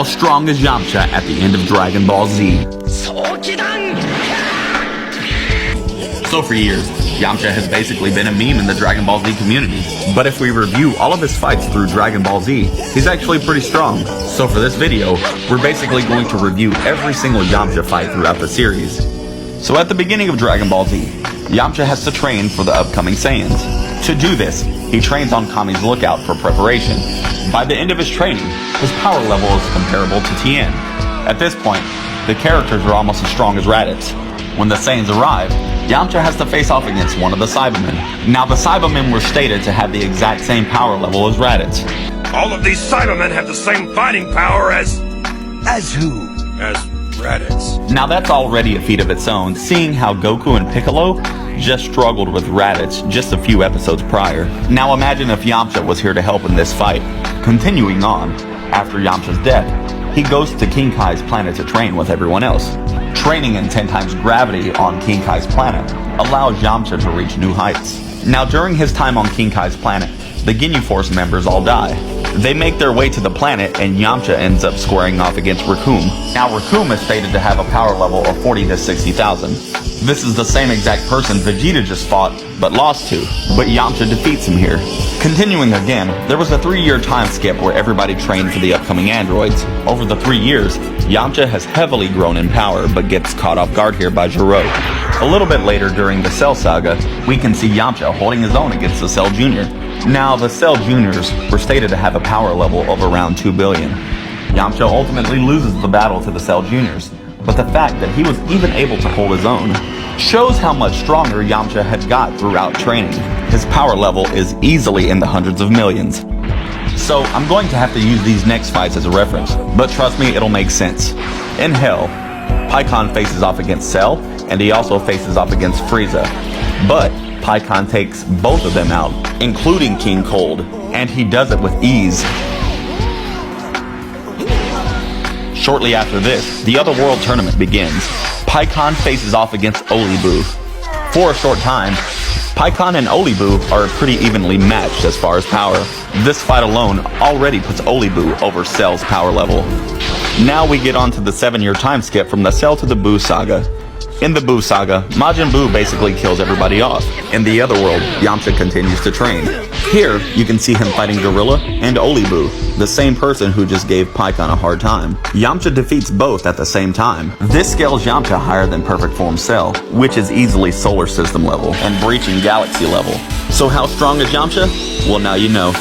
How strong is Yamcha at the end of Dragon Ball Z? So for years, Yamcha has basically been a meme in the Dragon Ball Z community. But if we review all of his fights through Dragon Ball Z, he's actually pretty strong. So for this video, we're basically going to review every single Yamcha fight throughout the series. So at the beginning of Dragon Ball Z, Yamcha has to train for the upcoming Saiyans. To do this, he trains on Kami's lookout for preparation. By the end of his training, his power level is comparable to Tien. At this point, the characters are almost as strong as Raditz. When the Saiyans arrive, Yamcha has to face off against one of the Cybermen. Now the Cybermen were stated to have the exact same power level as Raditz. All of these Cybermen have the same fighting power as who? As Raditz. Now that's already a feat of its own, seeing how Goku and Piccolo just struggled with Raditz just a few episodes prior. Now imagine if Yamcha was here to help in this fight. Continuing on, after Yamcha's death, he goes to King Kai's planet to train with everyone else. Training in 10 times gravity on King Kai's planet allows Yamcha to reach new heights. Now during his time on King Kai's planet, the Ginyu Force members all die. They make their way to the planet and Yamcha ends up squaring off against Recoome. Now Recoome is stated to have a power level of 40 to 60,000. This is the same exact person Vegeta just fought, but lost to, but Yamcha defeats him here. Continuing again, there was a 3-year time skip where everybody trained for the upcoming androids. Over the 3 years, Yamcha has heavily grown in power, but gets caught off guard here by Gero. A little bit later during the Cell Saga, we can see Yamcha holding his own against the Cell Jr. Now, the Cell Juniors were stated to have a power level of around 2 billion. Yamcha ultimately loses the battle to the Cell Juniors, but the fact that he was even able to hold his own shows how much stronger Yamcha had got throughout training. His power level is easily in the hundreds of millions. So I'm going to have to use these next fights as a reference, but trust me, it'll make sense. In Hell, Pikkon faces off against Cell, and he also faces off against Frieza. But Pikkon takes both of them out, including King Cold, and he does it with ease. Shortly after this, the Otherworld tournament begins. Pikkon faces off against L.B.B. For a short time, Pikkon and L.B.B. are pretty evenly matched as far as power. This fight alone already puts L.B.B. over Cell's power level. Now we get on to the 7-year time skip from the Cell to the Buu Saga. In the Buu Saga, Majin Buu basically kills everybody off. In the Otherworld, Yamcha continues to train. Here, you can see him fighting Gorilla and L.B.B., the same person who just gave Pikkon a hard time. Yamcha defeats both at the same time. This scales Yamcha higher than Perfect Form Cell, which is easily solar system level and breaching galaxy level. So how strong is Yamcha? Well, now you know.